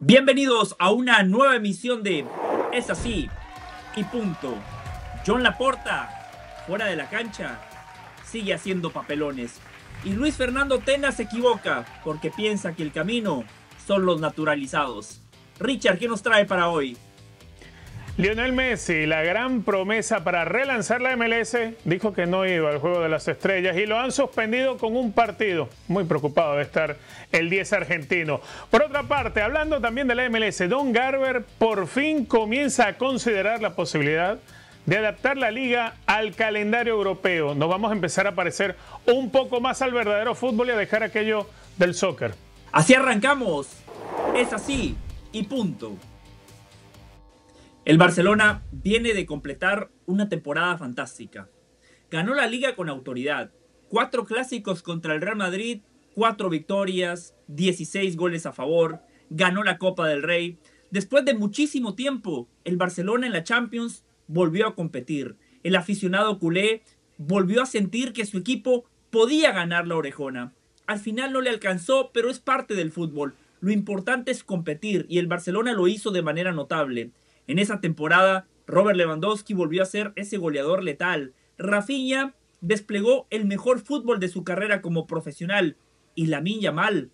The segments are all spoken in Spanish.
Bienvenidos a una nueva emisión de Es así y punto. John Laporta, fuera de la cancha, sigue haciendo papelones. Y Luis Fernando Tena se equivoca porque piensa que el camino son los naturalizados. Richard, ¿qué nos trae para hoy? Lionel Messi, la gran promesa para relanzar la MLS, dijo que no iba al Juego de las Estrellas y lo han suspendido con un partido. Muy preocupado de estar el 10 argentino. Por otra parte, hablando también de la MLS, Don Garber por fin comienza a considerar la posibilidad de adaptar la liga al calendario europeo. Nos vamos a empezar a parecer un poco más al verdadero fútbol y a dejar aquello del soccer. Así arrancamos. Es así y punto. El Barcelona viene de completar una temporada fantástica. Ganó la liga con autoridad. 4 clásicos contra el Real Madrid, 4 victorias, 16 goles a favor. Ganó la Copa del Rey. Después de muchísimo tiempo, el Barcelona en la Champions volvió a competir. El aficionado culé volvió a sentir que su equipo podía ganar la orejona. Al final no le alcanzó, pero es parte del fútbol. Lo importante es competir y el Barcelona lo hizo de manera notable. En esa temporada, Robert Lewandowski volvió a ser ese goleador letal. Rafinha desplegó el mejor fútbol de su carrera como profesional. Y Lamine Yamal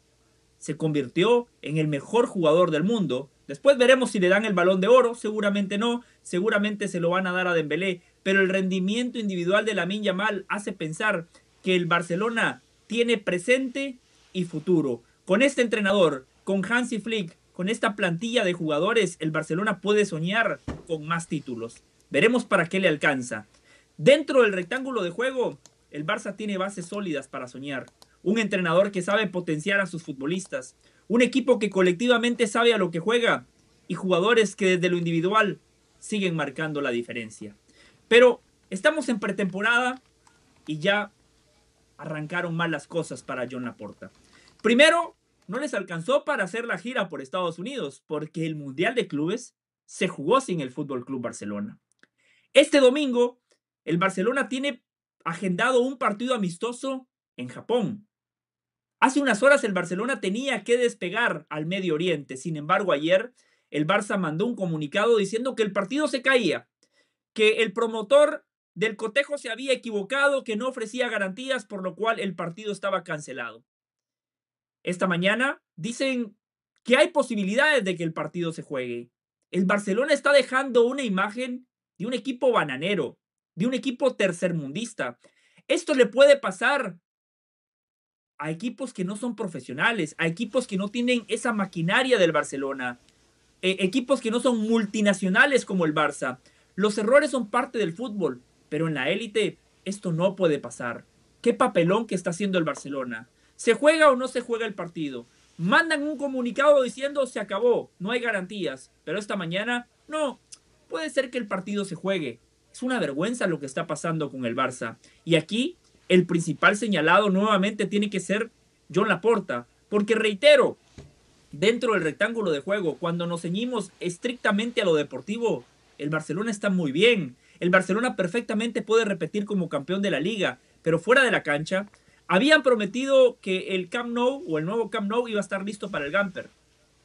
se convirtió en el mejor jugador del mundo. Después veremos si le dan el Balón de Oro. Seguramente no. Seguramente se lo van a dar a Dembélé. Pero el rendimiento individual de Lamine Yamal hace pensar que el Barcelona tiene presente y futuro. Con este entrenador, con Hansi Flick, con esta plantilla de jugadores, el Barcelona puede soñar con más títulos. Veremos para qué le alcanza. Dentro del rectángulo de juego, el Barça tiene bases sólidas para soñar. Un entrenador que sabe potenciar a sus futbolistas. Un equipo que colectivamente sabe a lo que juega. Y jugadores que desde lo individual siguen marcando la diferencia. Pero estamos en pretemporada y ya arrancaron mal las cosas para John Laporta. Primero, no les alcanzó para hacer la gira por Estados Unidos, porque el Mundial de Clubes se jugó sin el Fútbol Club Barcelona. Este domingo, el Barcelona tiene agendado un partido amistoso en Japón. Hace unas horas el Barcelona tenía que despegar al Medio Oriente. Sin embargo, ayer el Barça mandó un comunicado diciendo que el partido se caía, que el promotor del cotejo se había equivocado, que no ofrecía garantías, por lo cual el partido estaba cancelado. Esta mañana dicen que hay posibilidades de que el partido se juegue. El Barcelona está dejando una imagen de un equipo bananero, de un equipo tercermundista. Esto le puede pasar a equipos que no son profesionales, a equipos que no tienen esa maquinaria del Barcelona, equipos que no son multinacionales como el Barça. Los errores son parte del fútbol, pero en la élite esto no puede pasar. ¿Qué papelón que está haciendo el Barcelona? ¿Se juega o no se juega el partido? Mandan un comunicado diciendo se acabó, no hay garantías. Pero esta mañana, no, puede ser que el partido se juegue. Es una vergüenza lo que está pasando con el Barça. Y aquí el principal señalado nuevamente tiene que ser John Laporta. Porque reitero, dentro del rectángulo de juego, cuando nos ceñimos estrictamente a lo deportivo, el Barcelona está muy bien. El Barcelona perfectamente puede repetir como campeón de la liga. Pero fuera de la cancha, habían prometido que el Camp Nou o el nuevo Camp Nou iba a estar listo para el Gamper.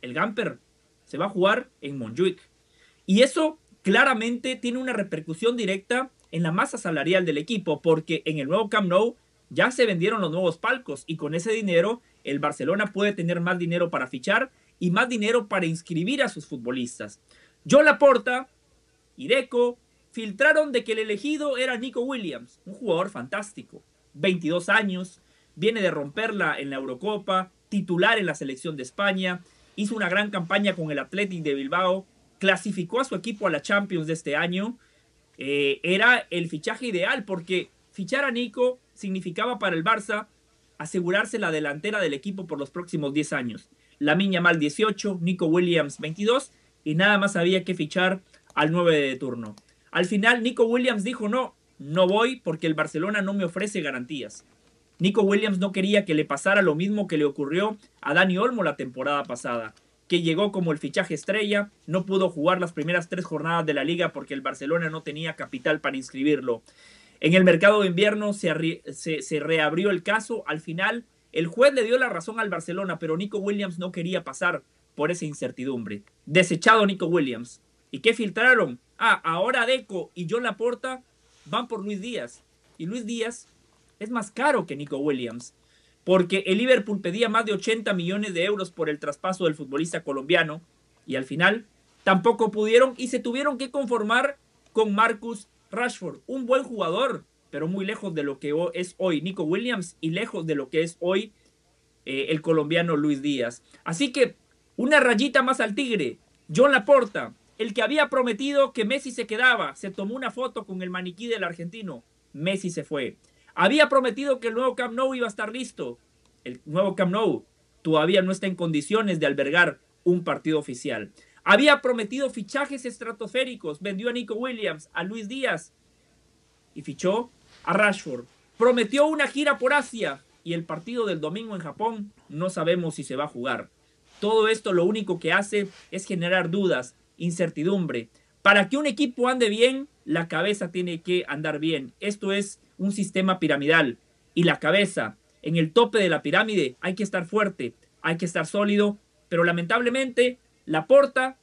El Gamper se va a jugar en Montjuic. Y eso claramente tiene una repercusión directa en la masa salarial del equipo, porque en el nuevo Camp Nou ya se vendieron los nuevos palcos y con ese dinero el Barcelona puede tener más dinero para fichar y más dinero para inscribir a sus futbolistas. John Laporta y Deco filtraron de que el elegido era Nico Williams, un jugador fantástico. 22 años, viene de romperla en la Eurocopa, titular en la selección de España, hizo una gran campaña con el Athletic de Bilbao, clasificó a su equipo a la Champions de este año. Era el fichaje ideal porque fichar a Nico significaba para el Barça asegurarse la delantera del equipo por los próximos 10 años. Lamine Yamal 18, Nico Williams 22 y nada más había que fichar al 9 de turno. Al final Nico Williams dijo no voy porque el Barcelona no me ofrece garantías. Nico Williams no quería que le pasara lo mismo que le ocurrió a Dani Olmo la temporada pasada, que llegó como el fichaje estrella, no pudo jugar las primeras 3 jornadas de la liga porque el Barcelona no tenía capital para inscribirlo. En el mercado de invierno se reabrió el caso. Al final el juez le dio la razón al Barcelona, pero Nico Williams no quería pasar por esa incertidumbre. Desechado Nico Williams. ¿Y qué filtraron? Ahora Deco y John Laporta van por Luis Díaz. Y Luis Díaz es más caro que Nico Williams, porque el Liverpool pedía más de 80 millones de euros por el traspaso del futbolista colombiano, y al final tampoco pudieron y se tuvieron que conformar con Marcus Rashford, un buen jugador, pero muy lejos de lo que es hoy Nico Williams y lejos de lo que es hoy el colombiano Luis Díaz. Así que una rayita más al tigre. John Laporta, el que había prometido que Messi se quedaba, se tomó una foto con el maniquí del argentino. Messi se fue. Había prometido que el nuevo Camp Nou iba a estar listo. El nuevo Camp Nou todavía no está en condiciones de albergar un partido oficial. Había prometido fichajes estratosféricos. Vendió a Nico Williams, a Luis Díaz y fichó a Rashford. Prometió una gira por Asia y el partido del domingo en Japón no sabemos si se va a jugar. Todo esto lo único que hace es generar dudas, incertidumbre. Para que un equipo ande bien, la cabeza tiene que andar bien. Esto es un sistema piramidal y la cabeza en el tope de la pirámide hay que estar fuerte, hay que estar sólido, pero lamentablemente Laporta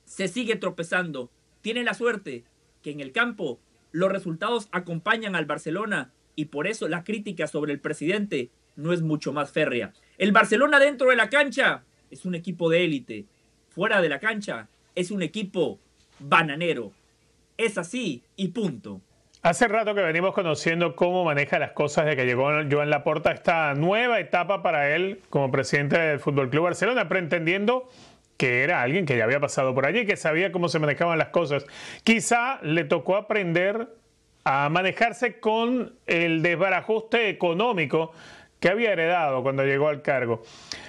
se sigue tropezando. Tiene la suerte que en el campo los resultados acompañan al Barcelona y por eso la crítica sobre el presidente no es mucho más férrea. El Barcelona dentro de la cancha es un equipo de élite, fuera de la cancha es un equipo bananero. Es así y punto. Hace rato que venimos conociendo cómo maneja las cosas de que llegó Joan Laporta a esta nueva etapa para él como presidente del Fútbol Club Barcelona, pretendiendo que era alguien que ya había pasado por allí, que sabía cómo se manejaban las cosas. Quizá le tocó aprender a manejarse con el desbarajuste económico que había heredado cuando llegó al cargo.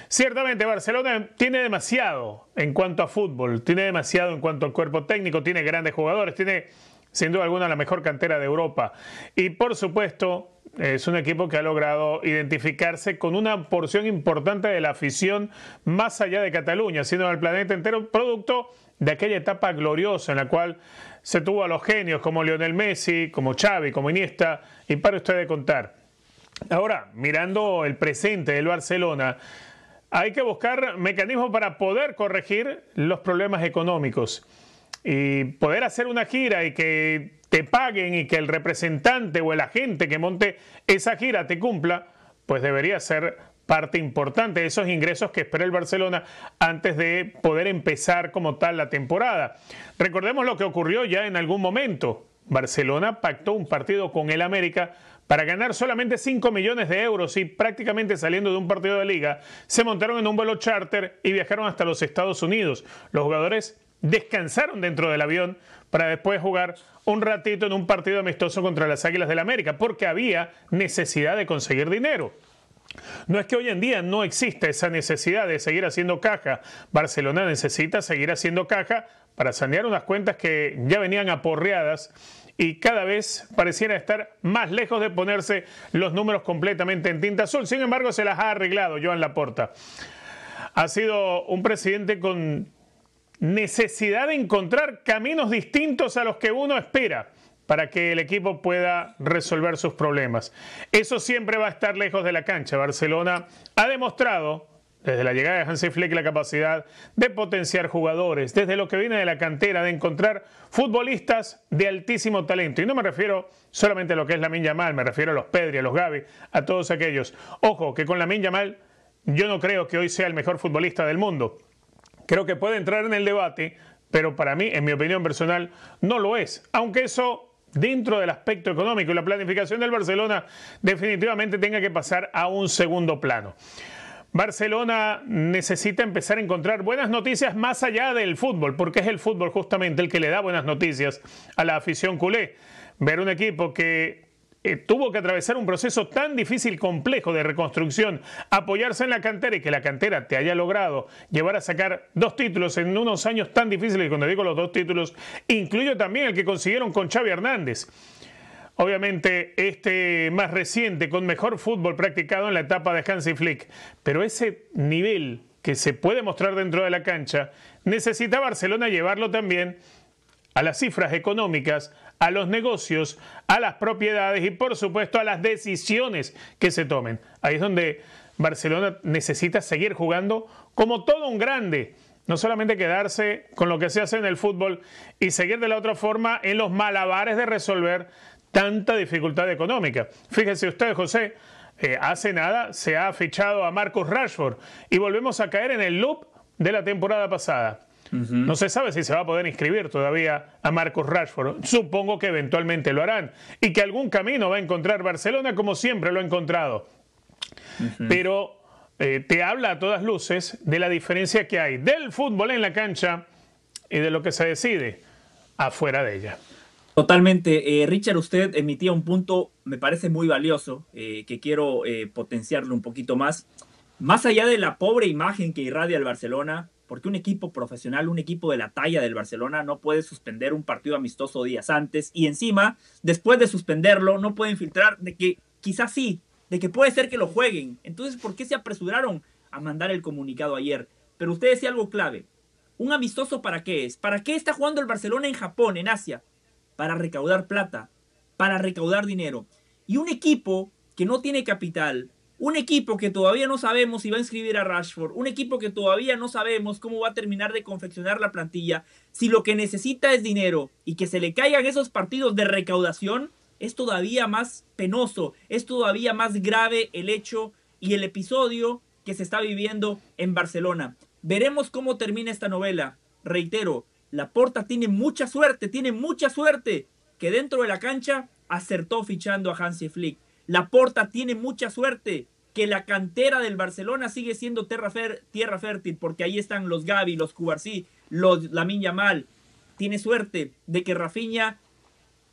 Ciertamente Barcelona tiene demasiado en cuanto a fútbol, tiene demasiado en cuanto al cuerpo técnico, tiene grandes jugadores, tiene sin duda alguna la mejor cantera de Europa y por supuesto es un equipo que ha logrado identificarse con una porción importante de la afición más allá de Cataluña, sino del planeta entero, producto de aquella etapa gloriosa en la cual se tuvo a los genios como Lionel Messi, como Xavi, como Iniesta y para usted de contar. Ahora, mirando el presente del Barcelona, hay que buscar mecanismos para poder corregir los problemas económicos y poder hacer una gira y que te paguen y que el representante o el agente que monte esa gira te cumpla, pues debería ser parte importante de esos ingresos que espera el Barcelona antes de poder empezar como tal la temporada. Recordemos lo que ocurrió ya en algún momento. Barcelona pactó un partido con el América para ganar solamente 5 millones de euros y prácticamente saliendo de un partido de liga, se montaron en un vuelo charter y viajaron hasta los Estados Unidos. Los jugadores descansaron dentro del avión para después jugar un ratito en un partido amistoso contra las Águilas del América, porque había necesidad de conseguir dinero. No es que hoy en día no exista esa necesidad de seguir haciendo caja. Barcelona necesita seguir haciendo caja para sanear unas cuentas que ya venían aporreadas y cada vez pareciera estar más lejos de ponerse los números completamente en tinta azul. Sin embargo, se las ha arreglado Joan Laporta. Ha sido un presidente con necesidad de encontrar caminos distintos a los que uno espera para que el equipo pueda resolver sus problemas. Eso siempre va a estar lejos de la cancha. Barcelona ha demostrado desde la llegada de Hansi Flick la capacidad de potenciar jugadores, desde lo que viene de la cantera, de encontrar futbolistas de altísimo talento. Y no me refiero solamente a lo que es Lamine Yamal, me refiero a los Pedri, a los Gavi, a todos aquellos. Ojo, que con Lamine Yamal yo no creo que hoy sea el mejor futbolista del mundo. Creo que puede entrar en el debate, pero para mí, en mi opinión personal, no lo es. Aunque eso, dentro del aspecto económico y la planificación del Barcelona, definitivamente tenga que pasar a un segundo plano. Barcelona necesita empezar a encontrar buenas noticias más allá del fútbol, porque es el fútbol justamente el que le da buenas noticias a la afición culé. Ver un equipo que tuvo que atravesar un proceso tan difícil, complejo de reconstrucción, apoyarse en la cantera y que la cantera te haya logrado llevar a sacar 2 títulos en unos años tan difíciles, y cuando digo los 2 títulos, incluyo también el que consiguieron con Xavi Hernández. Obviamente este más reciente, con mejor fútbol practicado en la etapa de Hansi Flick. Pero ese nivel que se puede mostrar dentro de la cancha, necesita Barcelona llevarlo también a las cifras económicas, a los negocios, a las propiedades y por supuesto a las decisiones que se tomen. Ahí es donde Barcelona necesita seguir jugando como todo un grande. No solamente quedarse con lo que se hace en el fútbol y seguir de la otra forma en los malabares de resolver tanta dificultad económica. Fíjese usted, José, hace nada se ha fichado a Marcus Rashford y volvemos a caer en el loop de la temporada pasada. No se sabe si se va a poder inscribir todavía a Marcus Rashford. Supongo que eventualmente lo harán y que algún camino va a encontrar Barcelona como siempre lo ha encontrado. Pero te habla a todas luces de la diferencia que hay del fútbol en la cancha y de lo que se decide afuera de ella. Totalmente. Richard, usted emitía un punto, me parece muy valioso, que quiero potenciarlo un poquito más. Más allá de la pobre imagen que irradia el Barcelona, porque un equipo profesional, un equipo de la talla del Barcelona no puede suspender un partido amistoso días antes y encima, después de suspenderlo, no pueden filtrar de que quizás sí, de que puede ser que lo jueguen. Entonces, ¿por qué se apresuraron a mandar el comunicado ayer? Pero usted decía algo clave. ¿Un amistoso para qué es? ¿Para qué está jugando el Barcelona en Japón, en Asia? Para recaudar plata, para recaudar dinero. Y un equipo que no tiene capital, un equipo que todavía no sabemos si va a inscribir a Rashford, un equipo que todavía no sabemos cómo va a terminar de confeccionar la plantilla, si lo que necesita es dinero y que se le caigan esos partidos de recaudación, es todavía más penoso, es todavía más grave el hecho y el episodio que se está viviendo en Barcelona. Veremos cómo termina esta novela. Reitero, Laporta tiene mucha suerte que dentro de la cancha acertó fichando a Hansi Flick. Laporta tiene mucha suerte que la cantera del Barcelona sigue siendo tierra fértil, porque ahí están los Gavi, los Cubarsí, los Lamine Yamal. Tiene suerte de que Rafinha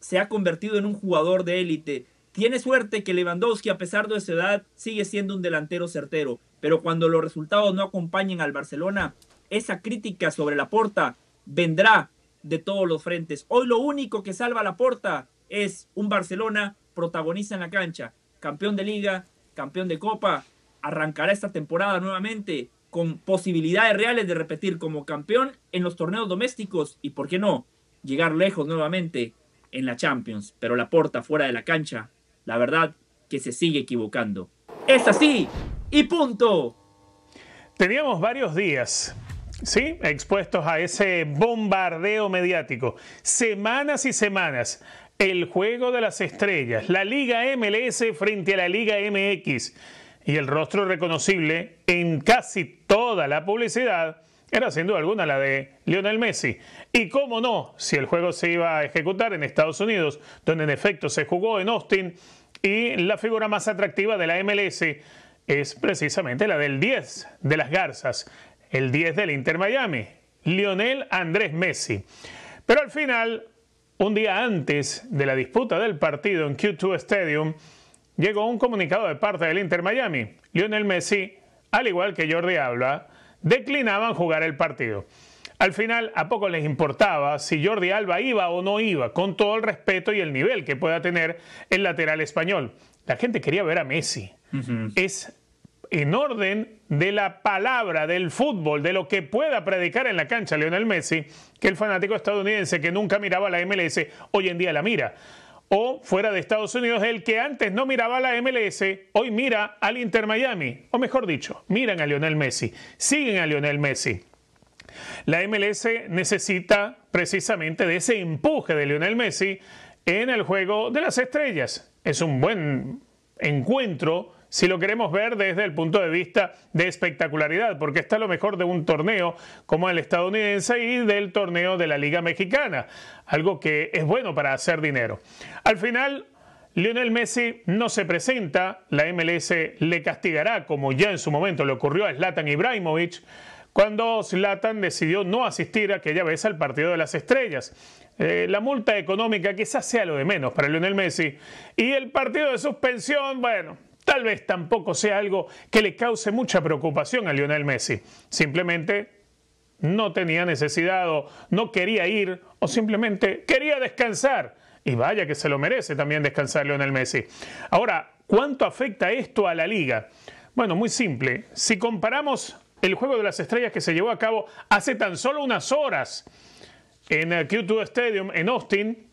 se ha convertido en un jugador de élite. Tiene suerte que Lewandowski, a pesar de su edad, sigue siendo un delantero certero. Pero cuando los resultados no acompañen al Barcelona, esa crítica sobre Laporta vendrá de todos los frentes. Hoy lo único que salva a Laporta es un Barcelona protagonista en la cancha, campeón de Liga, campeón de Copa, arrancará esta temporada nuevamente con posibilidades reales de repetir como campeón en los torneos domésticos y, ¿por qué no?, llegar lejos nuevamente en la Champions. Pero Laporta fuera de la cancha, la verdad que se sigue equivocando. Es así y punto. Teníamos varios días, ¿sí?, expuestos a ese bombardeo mediático. Semanas y semanas. El juego de las estrellas, la Liga MLS frente a la Liga MX. Y el rostro reconocible en casi toda la publicidad era sin duda alguna la de Lionel Messi. Y cómo no, si el juego se iba a ejecutar en Estados Unidos, donde en efecto se jugó en Austin, y la figura más atractiva de la MLS es precisamente la del 10 de las Garzas, el 10 del Inter Miami, Lionel Andrés Messi. Pero al final, un día antes de la disputa del partido en Q2 Stadium, llegó un comunicado de parte del Inter Miami. Lionel Messi, al igual que Jordi Alba, declinaban jugar el partido. Al final, a poco les importaba si Jordi Alba iba o no iba, con todo el respeto y el nivel que pueda tener el lateral español. La gente quería ver a Messi. Es en orden de la palabra, del fútbol, de lo que pueda predicar en la cancha Lionel Messi, que el fanático estadounidense que nunca miraba la MLS, hoy en día la mira. O fuera de Estados Unidos, el que antes no miraba la MLS, hoy mira al Inter Miami. O mejor dicho, miran a Lionel Messi, siguen a Lionel Messi. La MLS necesita precisamente de ese empuje de Lionel Messi en el juego de las estrellas. Es un buen encuentro si lo queremos ver desde el punto de vista de espectacularidad, porque está lo mejor de un torneo como el estadounidense y del torneo de la Liga Mexicana, algo que es bueno para hacer dinero. Al final, Lionel Messi no se presenta, la MLS le castigará, como ya en su momento le ocurrió a Zlatan Ibrahimovic, cuando Zlatan decidió no asistir aquella vez al partido de las estrellas. La multa económica quizás sea lo de menos para Lionel Messi, y el partido de suspensión, bueno, tal vez tampoco sea algo que le cause mucha preocupación a Lionel Messi. Simplemente no tenía necesidad o no quería ir o simplemente quería descansar. Y vaya que se lo merece también descansar Lionel Messi. Ahora, ¿cuánto afecta esto a la liga? Bueno, muy simple. Si comparamos el juego de las estrellas que se llevó a cabo hace tan solo unas horas en el Q2 Stadium en Austin,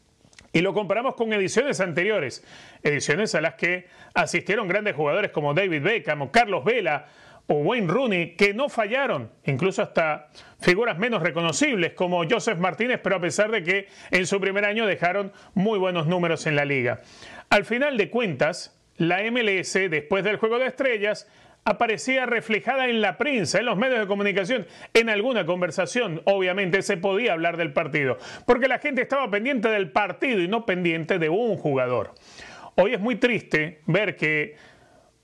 y lo comparamos con ediciones anteriores, ediciones a las que asistieron grandes jugadores como David Beckham o Carlos Vela o Wayne Rooney, que no fallaron, incluso hasta figuras menos reconocibles como Joseph Martínez, pero a pesar de que en su primer año dejaron muy buenos números en la liga. Al final de cuentas, la MLS, después del Juego de Estrellas, aparecía reflejada en la prensa, en los medios de comunicación, en alguna conversación. Obviamente se podía hablar del partido, porque la gente estaba pendiente del partido y no pendiente de un jugador. Hoy es muy triste ver que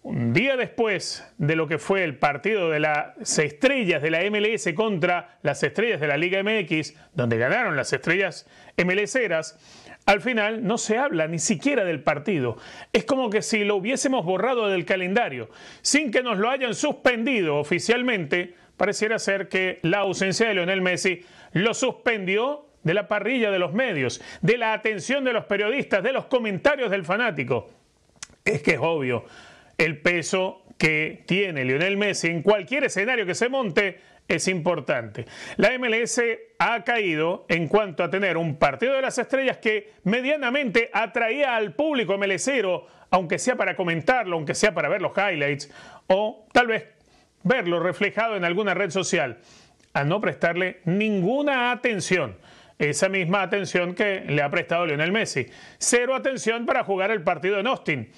un día después de lo que fue el partido de las estrellas de la MLS contra las estrellas de la Liga MX, donde ganaron las estrellas MLSeras, al final no se habla ni siquiera del partido. Es como que si lo hubiésemos borrado del calendario. Sin que nos lo hayan suspendido oficialmente, pareciera ser que la ausencia de Lionel Messi lo suspendió de la parrilla de los medios, de la atención de los periodistas, de los comentarios del fanático. Es que es obvio, el peso que tiene Lionel Messi en cualquier escenario que se monte es importante. La MLS ha caído en cuanto a tener un partido de las estrellas que medianamente atraía al público MLSero, aunque sea para comentarlo, aunque sea para ver los highlights, o tal vez verlo reflejado en alguna red social, a no prestarle ninguna atención. Esa misma atención que le ha prestado Lionel Messi. Cero atención para jugar el partido en Austin,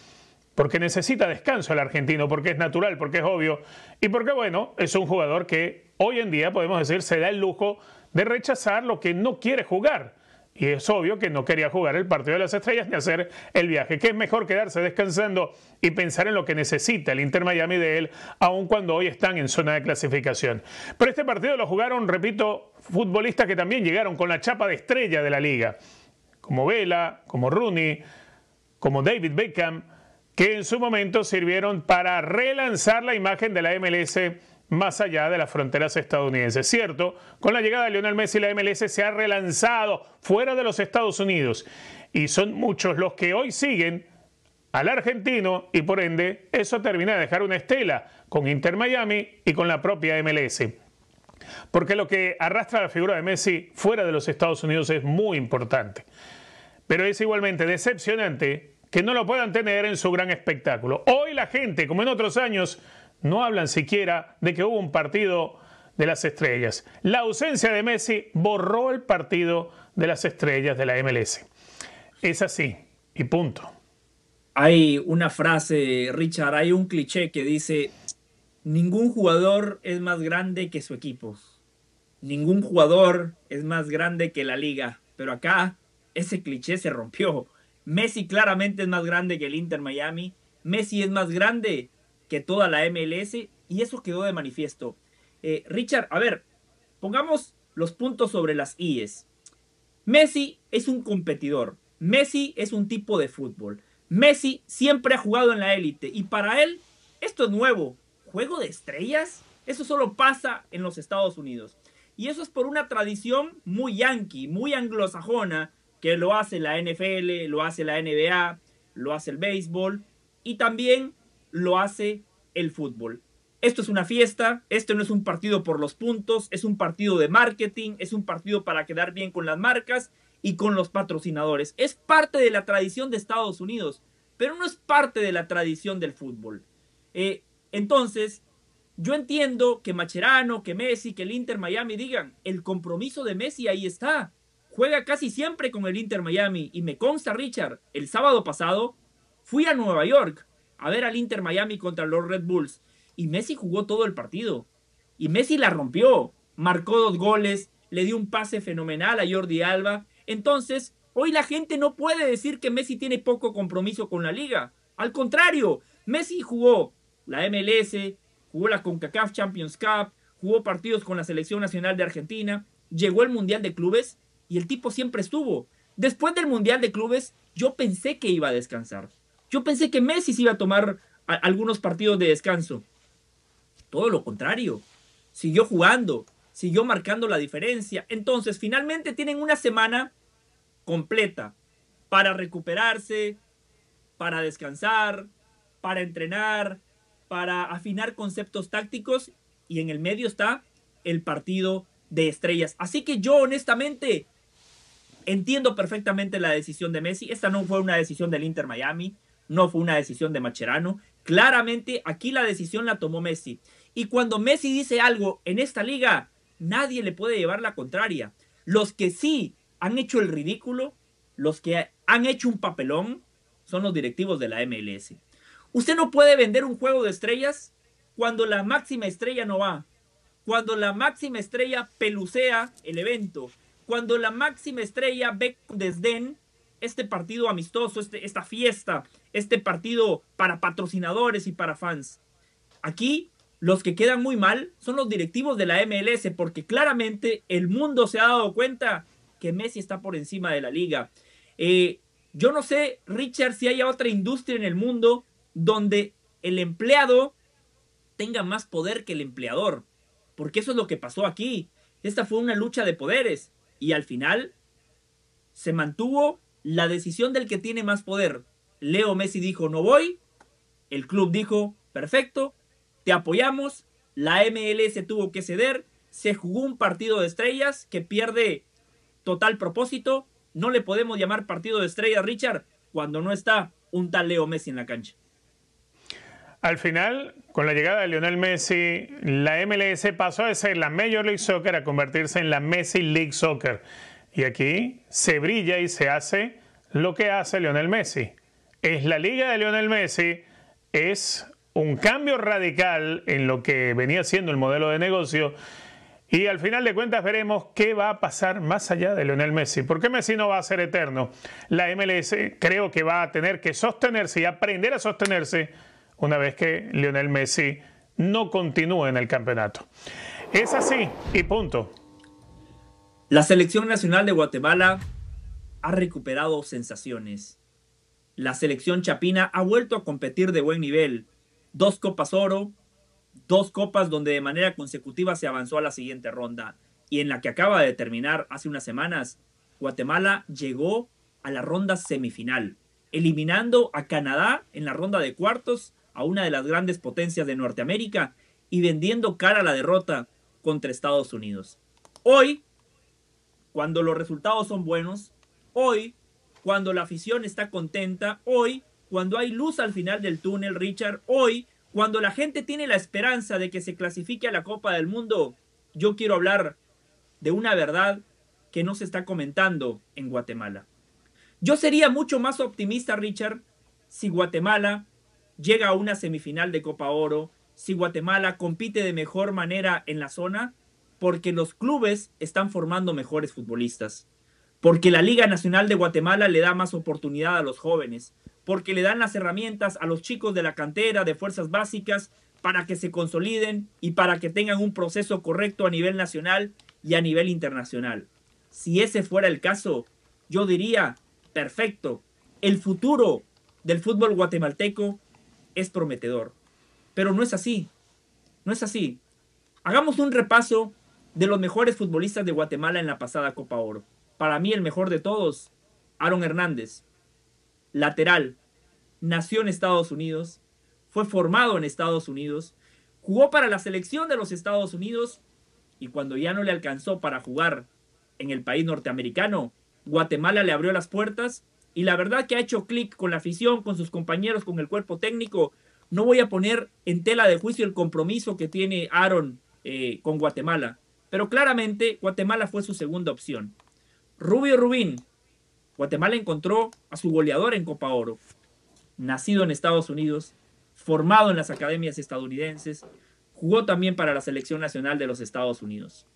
porque necesita descanso el argentino, porque es natural, porque es obvio, y porque, bueno, es un jugador que hoy en día, podemos decir, se da el lujo de rechazar lo que no quiere jugar. Y es obvio que no quería jugar el partido de las estrellas ni hacer el viaje, que es mejor quedarse descansando y pensar en lo que necesita el Inter Miami de él, aun cuando hoy están en zona de clasificación. Pero este partido lo jugaron, repito, futbolistas que también llegaron con la chapa de estrella de la liga, como Vela, como Rooney, como David Beckham, que en su momento sirvieron para relanzar la imagen de la MLS más allá de las fronteras estadounidenses. Cierto, con la llegada de Lionel Messi, la MLS se ha relanzado fuera de los Estados Unidos y son muchos los que hoy siguen al argentino y por ende eso termina de dejar una estela con Inter Miami y con la propia MLS. Porque lo que arrastra la figura de Messi fuera de los Estados Unidos es muy importante. Pero es igualmente decepcionante que no lo puedan tener en su gran espectáculo. Hoy la gente, como en otros años, no hablan siquiera de que hubo un partido de las estrellas. La ausencia de Messi borró el partido de las estrellas de la MLS. Es así, y punto. Hay una frase, Richard, hay un cliché que dice: ningún jugador es más grande que su equipo. Ningún jugador es más grande que la liga. Pero acá ese cliché se rompió. Messi claramente es más grande que el Inter Miami. Messi es más grande que toda la MLS y eso quedó de manifiesto. Richard, a ver, pongamos los puntos sobre las IES. Messi es un competidor. Messi es un tipo de fútbol. Messi siempre ha jugado en la élite y para él esto es nuevo. ¿Juego de estrellas? Eso solo pasa en los Estados Unidos. Y eso es por una tradición muy yankee, muy anglosajona, que lo hace la NFL, lo hace la NBA, lo hace el béisbol y también lo hace el fútbol. Esto es una fiesta, esto no es un partido por los puntos, es un partido de marketing, es un partido para quedar bien con las marcas y con los patrocinadores. Es parte de la tradición de Estados Unidos, pero no es parte de la tradición del fútbol. Entonces, yo entiendo que Mascherano, que Messi, que el Inter Miami digan, el compromiso de Messi ahí está. Juega casi siempre con el Inter Miami y me consta, Richard, el sábado pasado fui a Nueva York a ver al Inter Miami contra los Red Bulls y Messi jugó todo el partido y Messi la rompió, marcó 2 goles, le dio un pase fenomenal a Jordi Alba. Entonces, hoy la gente no puede decir que Messi tiene poco compromiso con la liga. Al contrario, Messi jugó la MLS, jugó la CONCACAF Champions Cup, jugó partidos con la Selección Nacional de Argentina, llegó al Mundial de Clubes y el tipo siempre estuvo. Después del Mundial de Clubes, yo pensé que iba a descansar. Yo pensé que Messi se iba a tomar algunos partidos de descanso. Todo lo contrario. Siguió jugando, siguió marcando la diferencia. Entonces, finalmente tienen una semana completa para recuperarse, para descansar, para entrenar, para afinar conceptos tácticos y en el medio está el partido de estrellas. Así que yo honestamente entiendo perfectamente la decisión de Messi. Esta no fue una decisión del Inter Miami, no fue una decisión de Mascherano. Claramente aquí la decisión la tomó Messi. Y cuando Messi dice algo en esta liga, nadie le puede llevar la contraria. Los que sí han hecho el ridículo, los que han hecho un papelón, son los directivos de la MLS. Usted no puede vender un juego de estrellas cuando la máxima estrella no va, cuando la máxima estrella pelucea el evento, cuando la máxima estrella ve con desdén este partido amistoso, esta fiesta, este partido para patrocinadores y para fans. Aquí los que quedan muy mal son los directivos de la MLS, porque claramente el mundo se ha dado cuenta que Messi está por encima de la liga. Yo no sé, Richard, si hay otra industria en el mundo donde el empleado tenga más poder que el empleador, porque eso es lo que pasó aquí. Esta fue una lucha de poderes y al final se mantuvo la decisión del que tiene más poder. Leo Messi dijo no voy, el club dijo perfecto, te apoyamos, la MLS tuvo que ceder, se jugó un partido de estrellas que pierde total propósito. No le podemos llamar partido de estrellas, Richard, cuando no está un tal Leo Messi en la cancha. Al final, con la llegada de Lionel Messi, la MLS pasó de ser la Major League Soccer a convertirse en la Messi League Soccer. Y aquí se brilla y se hace lo que hace Lionel Messi. Es la liga de Lionel Messi, es un cambio radical en lo que venía siendo el modelo de negocio. Y al final de cuentas veremos qué va a pasar más allá de Lionel Messi. ¿Por qué Messi no va a ser eterno? La MLS creo que va a tener que sostenerse y aprender a sostenerse una vez que Lionel Messi no continúe en el campeonato. Es así y punto. La selección nacional de Guatemala ha recuperado sensaciones. La selección chapina ha vuelto a competir de buen nivel. 2 Copas Oro, 2 copas donde de manera consecutiva se avanzó a la siguiente ronda. Y en la que acaba de terminar hace unas semanas, Guatemala llegó a la ronda semifinal, eliminando a Canadá en la ronda de cuartos, a una de las grandes potencias de Norteamérica, y vendiendo cara a la derrota contra Estados Unidos. Hoy, cuando los resultados son buenos, hoy, cuando la afición está contenta, hoy, cuando hay luz al final del túnel, Richard, hoy, cuando la gente tiene la esperanza de que se clasifique a la Copa del Mundo, yo quiero hablar de una verdad que no se está comentando en Guatemala. Yo sería mucho más optimista, Richard, si Guatemala llega a una semifinal de Copa Oro, si Guatemala compite de mejor manera en la zona, porque los clubes están formando mejores futbolistas, porque la Liga Nacional de Guatemala le da más oportunidad a los jóvenes, porque le dan las herramientas a los chicos de la cantera, de fuerzas básicas, para que se consoliden y para que tengan un proceso correcto a nivel nacional y a nivel internacional. Si ese fuera el caso, yo diría, perfecto, el futuro del fútbol guatemalteco es prometedor. Pero no es así, no es así. Hagamos un repaso de los mejores futbolistas de Guatemala en la pasada Copa Oro. Para mí el mejor de todos, Aaron Hernández. Lateral, nació en Estados Unidos, fue formado en Estados Unidos, jugó para la selección de los Estados Unidos y cuando ya no le alcanzó para jugar en el país norteamericano, Guatemala le abrió las puertas y la verdad que ha hecho clic con la afición, con sus compañeros, con el cuerpo técnico. No voy a poner en tela de juicio el compromiso que tiene Aaron con Guatemala, pero claramente Guatemala fue su segunda opción. Rubio Rubín, Guatemala encontró a su goleador en Copa Oro, nacido en Estados Unidos, formado en las academias estadounidenses, jugó también para la selección nacional de los Estados Unidos.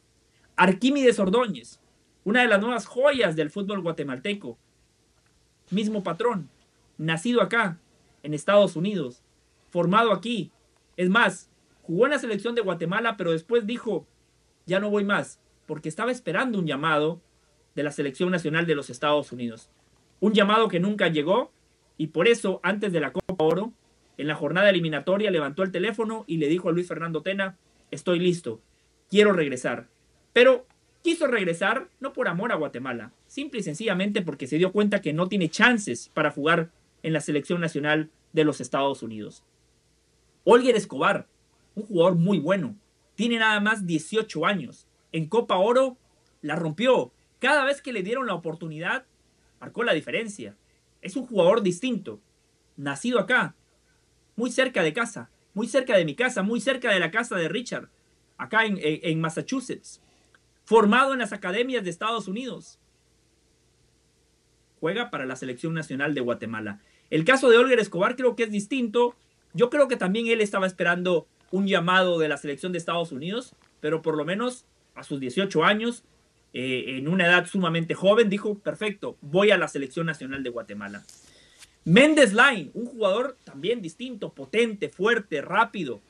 Arquímedes Ordóñez, una de las nuevas joyas del fútbol guatemalteco, mismo patrón, nacido acá, en Estados Unidos, formado aquí. Es más, jugó en la selección de Guatemala, pero después dijo, ya no voy más, porque estaba esperando un llamado de la selección nacional de los Estados Unidos. Un llamado que nunca llegó, y por eso, antes de la Copa Oro, en la jornada eliminatoria, levantó el teléfono y le dijo a Luis Fernando Tena, estoy listo, quiero regresar. Pero quiso regresar no por amor a Guatemala, simple y sencillamente porque se dio cuenta que no tiene chances para jugar en la selección nacional de los Estados Unidos. Olger Escobar, un jugador muy bueno, tiene nada más 18 años. En Copa Oro la rompió. Cada vez que le dieron la oportunidad, marcó la diferencia. Es un jugador distinto, nacido acá, muy cerca de casa, muy cerca de mi casa, muy cerca de la casa de Richard, acá en Massachusetts, formado en las academias de Estados Unidos. Juega para la selección nacional de Guatemala. El caso de Olger Escobar creo que es distinto. Yo creo que también él estaba esperando un llamado de la selección de Estados Unidos, pero por lo menos a sus 18 años, en una edad sumamente joven, dijo, perfecto, voy a la selección nacional de Guatemala. Méndez Lain, un jugador también distinto, potente, fuerte, rápido,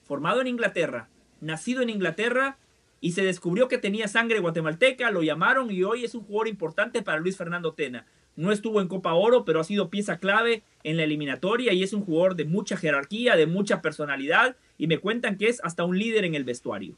formado en Inglaterra, nacido en Inglaterra, y se descubrió que tenía sangre guatemalteca, lo llamaron y hoy es un jugador importante para Luis Fernando Tena. No estuvo en Copa Oro, pero ha sido pieza clave en la eliminatoria y es un jugador de mucha jerarquía, de mucha personalidad, y me cuentan que es hasta un líder en el vestuario.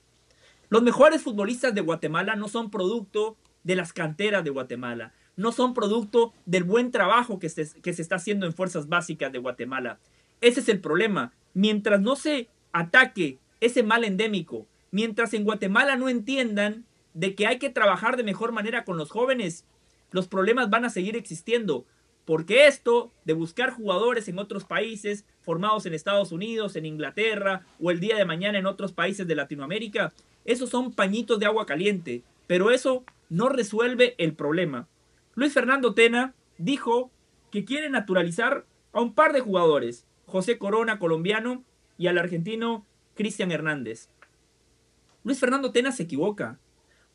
Los mejores futbolistas de Guatemala no son producto de las canteras de Guatemala, no son producto del buen trabajo que se está haciendo en fuerzas básicas de Guatemala. Ese es el problema. Mientras no se ataque ese mal endémico, mientras en Guatemala no entiendan de que hay que trabajar de mejor manera con los jóvenes, los problemas van a seguir existiendo. Porque esto de buscar jugadores en otros países, formados en Estados Unidos, en Inglaterra o el día de mañana en otros países de Latinoamérica, esos son pañitos de agua caliente, pero eso no resuelve el problema. Luis Fernando Tena dijo que quiere naturalizar a un par de jugadores, José Corona, colombiano, y al argentino Cristian Hernández. Luis Fernando Tena se equivoca.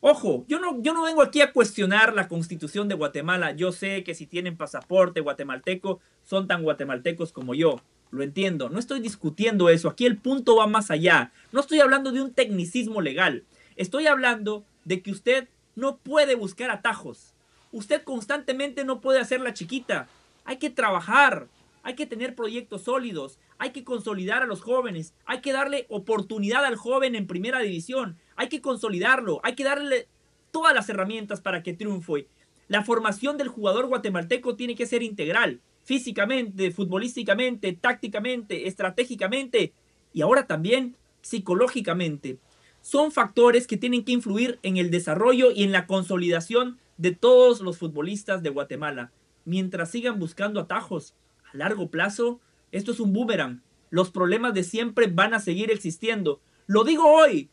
Ojo, yo no vengo aquí a cuestionar la Constitución de Guatemala. Yo sé que si tienen pasaporte guatemalteco, son tan guatemaltecos como yo. Lo entiendo, no estoy discutiendo eso. Aquí el punto va más allá. No estoy hablando de un tecnicismo legal. Estoy hablando de que usted no puede buscar atajos. Usted constantemente no puede hacer la chiquita. Hay que trabajar. Hay que tener proyectos sólidos, hay que consolidar a los jóvenes, hay que darle oportunidad al joven en primera división, hay que consolidarlo, hay que darle todas las herramientas para que triunfe. La formación del jugador guatemalteco tiene que ser integral, físicamente, futbolísticamente, tácticamente, estratégicamente y ahora también psicológicamente. Son factores que tienen que influir en el desarrollo y en la consolidación de todos los futbolistas de Guatemala. Mientras sigan buscando atajos, a largo plazo, esto es un boomerang. Los problemas de siempre van a seguir existiendo. Lo digo hoy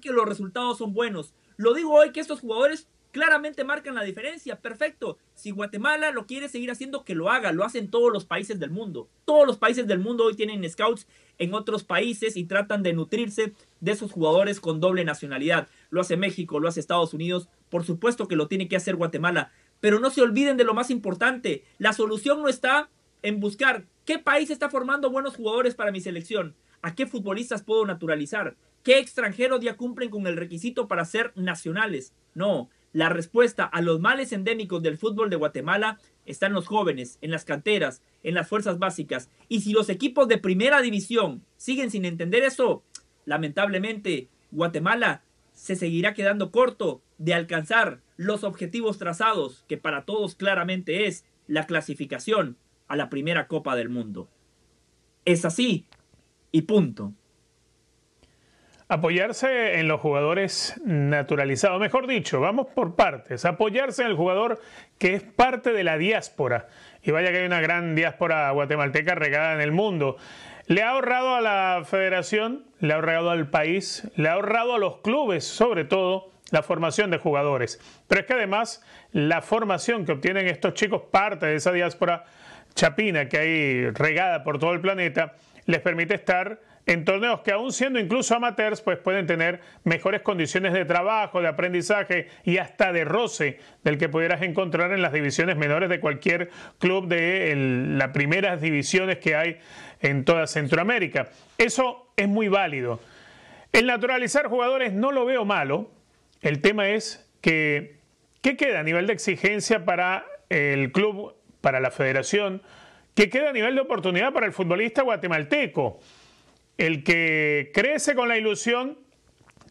que los resultados son buenos. Lo digo hoy que estos jugadores claramente marcan la diferencia. Perfecto. Si Guatemala lo quiere seguir haciendo, que lo haga. Lo hacen todos los países del mundo. Todos los países del mundo hoy tienen scouts en otros países y tratan de nutrirse de esos jugadores con doble nacionalidad. Lo hace México, lo hace Estados Unidos. Por supuesto que lo tiene que hacer Guatemala. Pero no se olviden de lo más importante. La solución no está en buscar qué país está formando buenos jugadores para mi selección, a qué futbolistas puedo naturalizar, qué extranjeros ya cumplen con el requisito para ser nacionales. No, la respuesta a los males endémicos del fútbol de Guatemala está en los jóvenes, en las canteras, en las fuerzas básicas. Y si los equipos de primera división siguen sin entender eso, lamentablemente Guatemala se seguirá quedando corto de alcanzar los objetivos trazados, que para todos claramente es la clasificación a la primera Copa del Mundo. Es así y punto. Apoyarse en los jugadores naturalizados, mejor dicho, vamos por partes, apoyarse en el jugador que es parte de la diáspora, y vaya que hay una gran diáspora guatemalteca regada en el mundo. Le ha ahorrado a la federación, le ha ahorrado al país, le ha ahorrado a los clubes, sobre todo, la formación de jugadores. Pero es que además la formación que obtienen estos chicos, parte de esa diáspora chapina que hay regada por todo el planeta, les permite estar en torneos que aún siendo incluso amateurs, pues pueden tener mejores condiciones de trabajo, de aprendizaje y hasta de roce del que pudieras encontrar en las divisiones menores de cualquier club de las primeras divisiones que hay en toda Centroamérica. Eso es muy válido. El naturalizar jugadores no lo veo malo. El tema es que ¿qué queda a nivel de exigencia para el club, para la federación? ¿Qué queda a nivel de oportunidad para el futbolista guatemalteco? El que crece con la ilusión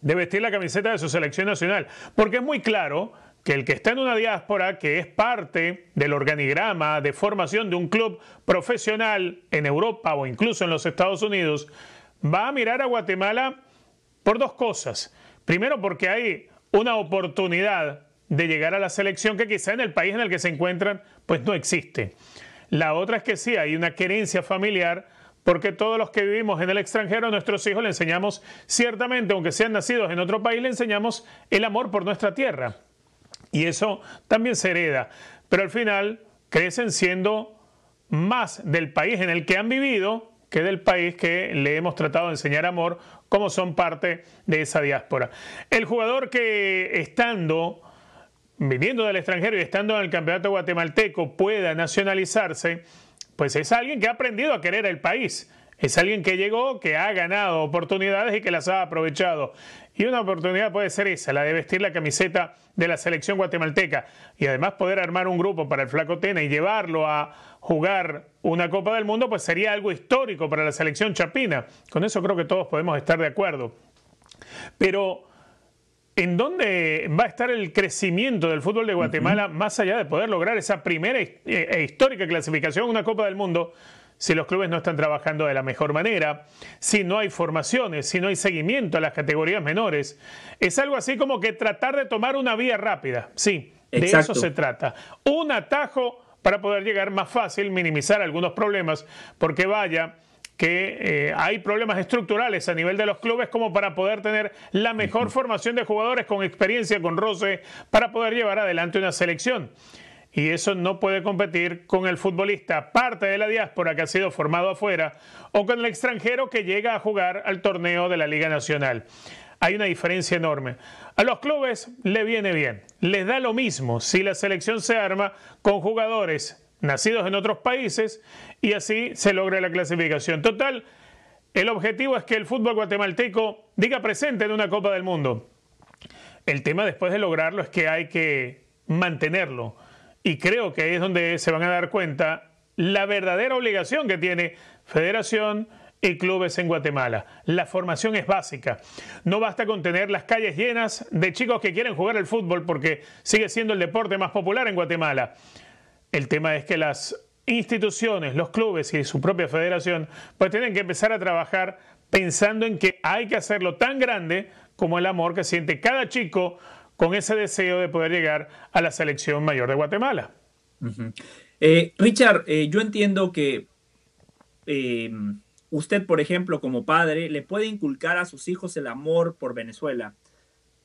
de vestir la camiseta de su selección nacional. Porque es muy claro que el que está en una diáspora, que es parte del organigrama de formación de un club profesional en Europa o incluso en los Estados Unidos, va a mirar a Guatemala por dos cosas. Primero, porque hay una oportunidad de llegar a la selección que quizá en el país en el que se encuentran pues no existe. La otra es que sí, hay una querencia familiar porque todos los que vivimos en el extranjero, a nuestros hijos le enseñamos, ciertamente, aunque sean nacidos en otro país, le enseñamos el amor por nuestra tierra. Y eso también se hereda. Pero al final crecen siendo más del país en el que han vivido que del país que le hemos tratado de enseñar amor, como son parte de esa diáspora. El jugador que viniendo del extranjero y estando en el campeonato guatemalteco pueda nacionalizarse, pues es alguien que ha aprendido a querer el país. Es alguien que llegó, que ha ganado oportunidades y que las ha aprovechado. Y una oportunidad puede ser esa, la de vestir la camiseta de la selección guatemalteca y además poder armar un grupo para el Flaco Tena y llevarlo a jugar una Copa del Mundo, pues sería algo histórico para la selección chapina. Con eso creo que todos podemos estar de acuerdo. Pero ¿en dónde va a estar el crecimiento del fútbol de Guatemala más allá de poder lograr esa primera e histórica clasificación a una Copa del Mundo si los clubes no están trabajando de la mejor manera, si no hay formaciones, si no hay seguimiento a las categorías menores? Es algo así como que tratar de tomar una vía rápida. Sí, de eso se trata. Un atajo para poder llegar más fácil, minimizar algunos problemas, porque vaya que hay problemas estructurales a nivel de los clubes como para poder tener la mejor formación de jugadores con experiencia, con roce, para poder llevar adelante una selección. Y eso no puede competir con el futbolista parte de la diáspora que ha sido formado afuera o con el extranjero que llega a jugar al torneo de la Liga Nacional. Hay una diferencia enorme. A los clubes le viene bien, les da lo mismo si la selección se arma con jugadores nacidos en otros países y así se logra la clasificación. Total, el objetivo es que el fútbol guatemalteco diga presente en una Copa del Mundo. El tema después de lograrlo es que hay que mantenerlo. Y creo que ahí es donde se van a dar cuenta la verdadera obligación que tiene Federación y clubes en Guatemala. La formación es básica. No basta con tener las calles llenas de chicos que quieren jugar al fútbol porque sigue siendo el deporte más popular en Guatemala. El tema es que las instituciones, los clubes y su propia federación pues tienen que empezar a trabajar pensando en que hay que hacerlo tan grande como el amor que siente cada chico con ese deseo de poder llegar a la selección mayor de Guatemala. Richard, yo entiendo que usted, por ejemplo, como padre, le puede inculcar a sus hijos el amor por Venezuela.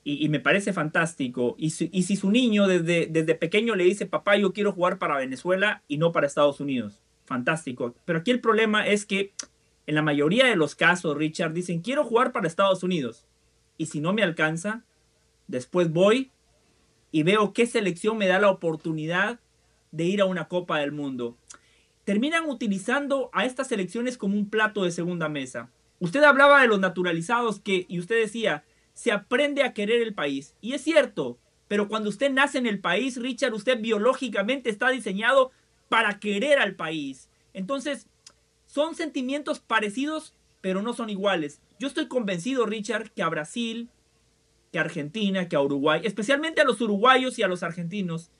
Y me parece fantástico. Y si su niño desde pequeño le dice, papá, yo quiero jugar para Venezuela y no para Estados Unidos. Fantástico. Pero aquí el problema es que en la mayoría de los casos, Richard, dicen, quiero jugar para Estados Unidos. Y si no me alcanza, después voy y veo qué selección me da la oportunidad de ir a una Copa del Mundo. Terminan utilizando a estas selecciones como un plato de segunda mesa. Usted hablaba de los naturalizados y usted decía, se aprende a querer el país. Y es cierto, pero cuando usted nace en el país, Richard, usted biológicamente está diseñado para querer al país. Entonces, son sentimientos parecidos, pero no son iguales. Yo estoy convencido, Richard, que a Brasil, que a Argentina, que a Uruguay, especialmente a los uruguayos y a los argentinos,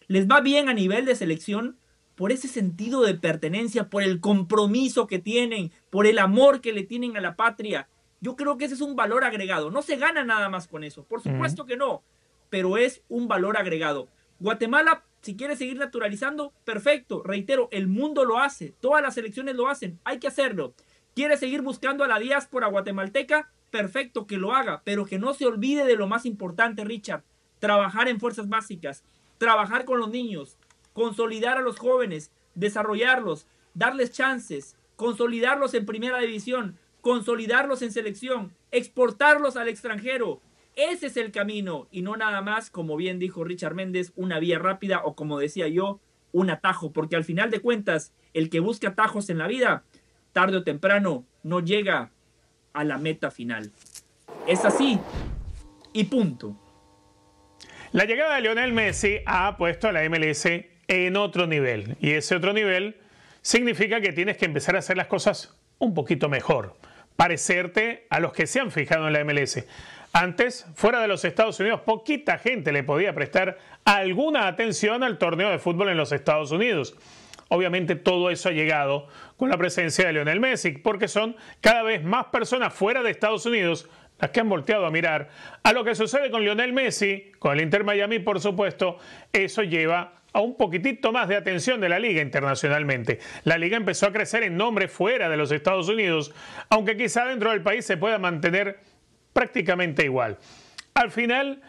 les va bien a nivel de selección por ese sentido de pertenencia, por el compromiso que tienen, por el amor que le tienen a la patria. Yo creo que ese es un valor agregado. No se gana nada más con eso, por supuesto que no, pero es un valor agregado. Guatemala, si quiere seguir naturalizando, perfecto. Reitero, el mundo lo hace, todas las selecciones lo hacen, hay que hacerlo. ¿Quiere seguir buscando a la diáspora guatemalteca? Perfecto, que lo haga, pero que no se olvide de lo más importante, Richard. Trabajar en fuerzas básicas, trabajar con los niños, consolidar a los jóvenes, desarrollarlos, darles chances, consolidarlos en primera división, consolidarlos en selección, exportarlos al extranjero. Ese es el camino y no nada más, como bien dijo Richard Méndez, una vía rápida o como decía yo, un atajo, porque al final de cuentas, el que busca atajos en la vida, tarde o temprano, no llega a la meta final. Es así y punto. La llegada de Lionel Messi ha puesto a la MLS en otro nivel y ese otro nivel significa que tienes que empezar a hacer las cosas un poquito mejor, parecerte a los que se han fijado en la MLS. Antes, fuera de los Estados Unidos, poquita gente le podía prestar alguna atención al torneo de fútbol en los Estados Unidos. Obviamente todo eso ha llegado con la presencia de Lionel Messi, porque son cada vez más personas fuera de Estados Unidos las que han volteado a mirar a lo que sucede con Lionel Messi, con el Inter Miami, por supuesto. Eso lleva a un poquitito más de atención de la liga internacionalmente. La liga empezó a crecer en nombre fuera de los Estados Unidos, aunque quizá dentro del país se pueda mantener prácticamente igual. Al final,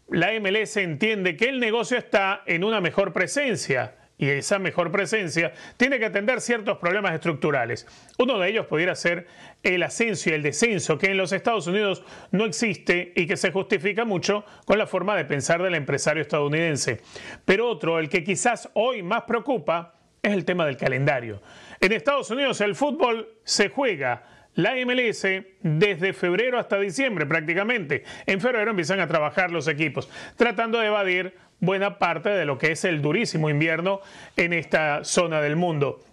la MLS entiende que el negocio está en una mejor presencia, y esa mejor presencia tiene que atender ciertos problemas estructurales. Uno de ellos pudiera ser el ascenso y el descenso, que en los Estados Unidos no existe y que se justifica mucho con la forma de pensar del empresario estadounidense. Pero otro, el que quizás hoy más preocupa, es el tema del calendario. En Estados Unidos el fútbol se juega, la MLS, desde febrero hasta diciembre prácticamente. En febrero empiezan a trabajar los equipos, tratando de evadir buena parte de lo que es el durísimo invierno en esta zona del mundo.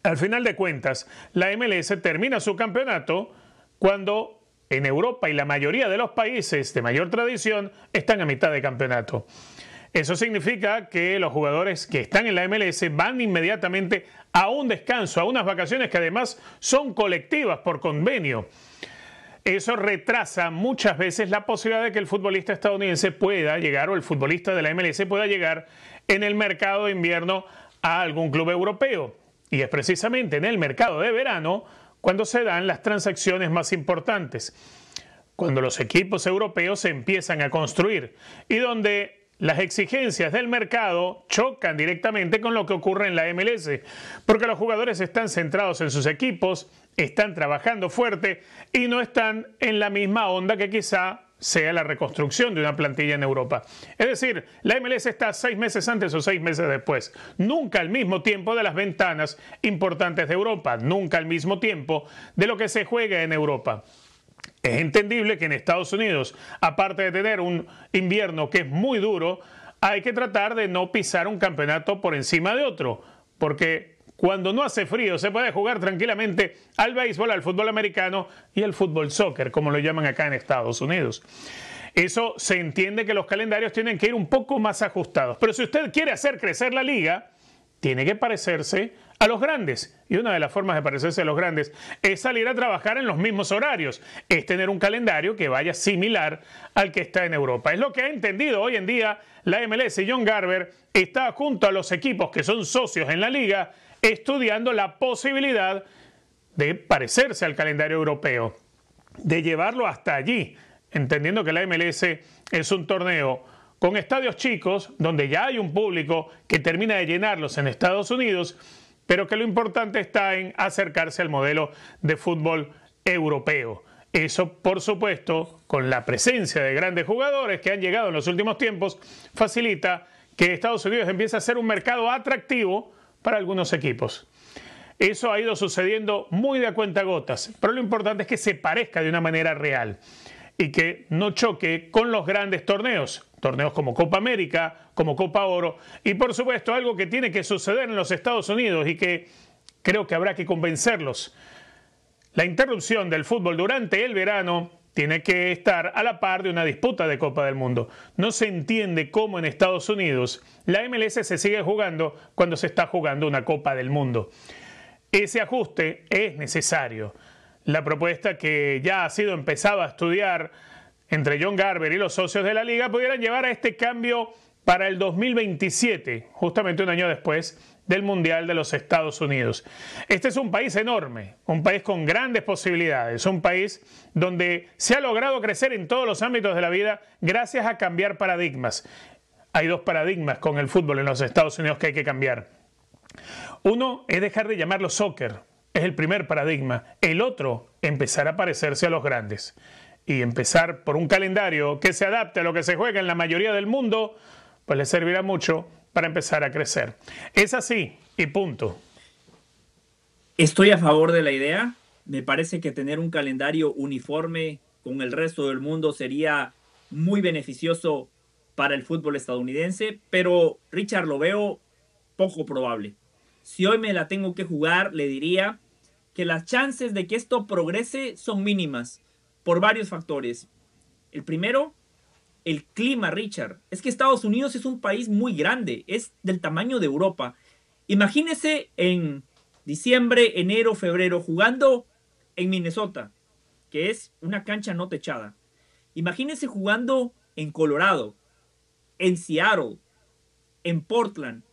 Al final de cuentas, la MLS termina su campeonato cuando en Europa y la mayoría de los países de mayor tradición están a mitad de campeonato. Eso significa que los jugadores que están en la MLS van inmediatamente a un descanso, a unas vacaciones que además son colectivas por convenio. Eso retrasa muchas veces la posibilidad de que el futbolista estadounidense pueda llegar, o el futbolista de la MLS pueda llegar en el mercado de invierno a algún club europeo. Y es precisamente en el mercado de verano cuando se dan las transacciones más importantes, cuando los equipos europeos se empiezan a construir y donde las exigencias del mercado chocan directamente con lo que ocurre en la MLS, porque los jugadores están centrados en sus equipos, están trabajando fuerte y no están en la misma onda que quizá sea la reconstrucción de una plantilla en Europa. Es decir, la MLS está 6 meses antes o 6 meses después, nunca al mismo tiempo de las ventanas importantes de Europa, nunca al mismo tiempo de lo que se juega en Europa. Es entendible que en Estados Unidos, aparte de tener un invierno que es muy duro, hay que tratar de no pisar un campeonato por encima de otro, porque cuando no hace frío se puede jugar tranquilamente al béisbol, al fútbol americano y al fútbol soccer, como lo llaman acá en Estados Unidos. Eso se entiende que los calendarios tienen que ir un poco más ajustados, pero si usted quiere hacer crecer la liga, tiene que parecerse a los grandes. Y una de las formas de parecerse a los grandes es salir a trabajar en los mismos horarios. Es tener un calendario que vaya similar al que está en Europa. Es lo que ha entendido hoy en día la MLS. John Garber está junto a los equipos que son socios en la liga estudiando la posibilidad de parecerse al calendario europeo, de llevarlo hasta allí, entendiendo que la MLS es un torneo con estadios chicos, donde ya hay un público que termina de llenarlos en Estados Unidos, pero que lo importante está en acercarse al modelo de fútbol europeo. Eso, por supuesto, con la presencia de grandes jugadores que han llegado en los últimos tiempos, facilita que Estados Unidos empiece a ser un mercado atractivo para algunos equipos. Eso ha ido sucediendo muy de a cuentagotas, pero lo importante es que se parezca de una manera real y que no choque con los grandes torneos como Copa América, como Copa Oro, y por supuesto algo que tiene que suceder en los Estados Unidos y que creo que habrá que convencerlos. La interrupción del fútbol durante el verano tiene que estar a la par de una disputa de Copa del Mundo. No se entiende cómo en Estados Unidos la MLS se sigue jugando cuando se está jugando una Copa del Mundo. Ese ajuste es necesario. La propuesta que ya ha sido empezada a estudiar entre John Garber y los socios de la liga pudieran llevar a este cambio para el 2027, justamente un año después del Mundial de los Estados Unidos. Este es un país enorme, un país con grandes posibilidades, un país donde se ha logrado crecer en todos los ámbitos de la vida gracias a cambiar paradigmas. Hay 2 paradigmas con el fútbol en los Estados Unidos que hay que cambiar. Uno es dejar de llamarlo soccer, es el primer paradigma. El otro, empezar a parecerse a los grandes. Y empezar por un calendario que se adapte a lo que se juega en la mayoría del mundo, pues le servirá mucho para empezar a crecer. Es así y punto. Estoy a favor de la idea. Me parece que tener un calendario uniforme con el resto del mundo sería muy beneficioso para el fútbol estadounidense, pero Richard, lo veo poco probable. Si hoy me la tengo que jugar, le diría que las chances de que esto progrese son mínimas por varios factores. El primero, el clima, Richard. Es que Estados Unidos es un país muy grande, es del tamaño de Europa. Imagínese en diciembre, enero, febrero jugando en Minnesota, que es una cancha no techada. Imagínese jugando en Colorado, en Seattle, en Portland.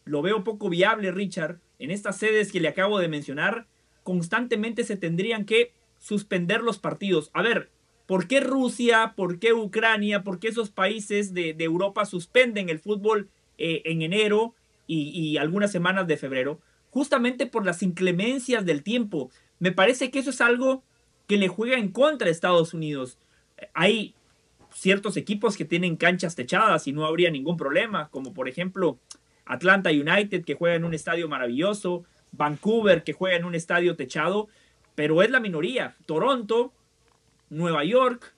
lo veo poco viable, Richard. En estas sedes que le acabo de mencionar, constantemente se tendrían que suspender los partidos. A ver, ¿por qué Rusia, por qué Ucrania, por qué esos países de Europa suspenden el fútbol en enero y algunas semanas de febrero? Justamente por las inclemencias del tiempo. Me parece que eso es algo que le juega en contra a Estados Unidos. Hay ciertos equipos que tienen canchas techadas y no habría ningún problema, como por ejemplo Atlanta United, que juega en un estadio maravilloso, Vancouver, que juega en un estadio techado, pero es la minoría. Toronto, Nueva York,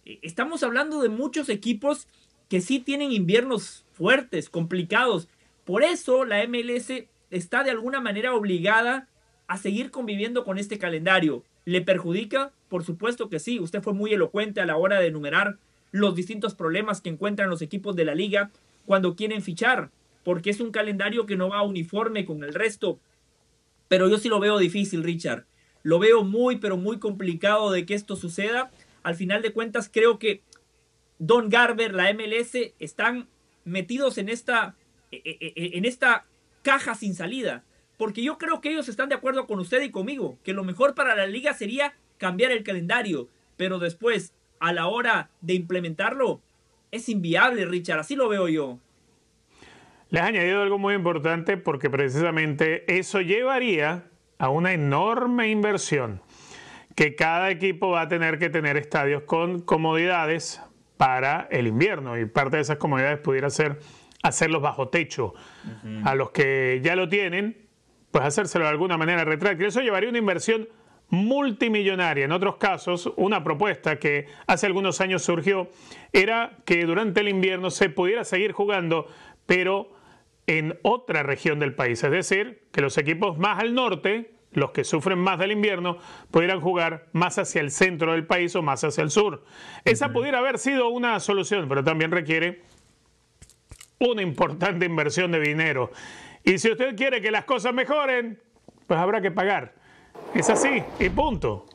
estamos hablando de muchos equipos que sí tienen inviernos fuertes, complicados. Por eso la MLS está de alguna manera obligada a seguir conviviendo con este calendario. ¿Le perjudica? Por supuesto que sí. Usted fue muy elocuente a la hora de enumerar los distintos problemas que encuentran los equipos de la liga cuando quieren fichar, porque es un calendario que no va uniforme con el resto. Pero yo sí lo veo difícil, Richard. Lo veo muy, pero muy complicado de que esto suceda. Al final de cuentas, creo que Don Garber, la MLS, están metidos en esta caja sin salida. Porque yo creo que ellos están de acuerdo con usted y conmigo, que lo mejor para la liga sería cambiar el calendario. Pero después, a la hora de implementarlo, es inviable, Richard. Así lo veo yo. Le has añadido algo muy importante porque precisamente eso llevaría a una enorme inversión, que cada equipo va a tener que tener estadios con comodidades para el invierno, y parte de esas comodidades pudiera ser hacerlos bajo techo. A los que ya lo tienen, pues hacérselo de alguna manera retráctil. Eso llevaría una inversión multimillonaria. En otros casos, una propuesta que hace algunos años surgió era que durante el invierno se pudiera seguir jugando, pero en otra región del país. Es decir, que los equipos más al norte, los que sufren más del invierno, pudieran jugar más hacia el centro del país o más hacia el sur. Esa pudiera haber sido una solución, pero también requiere una importante inversión de dinero. Y si usted quiere que las cosas mejoren, pues habrá que pagar. Es así y punto.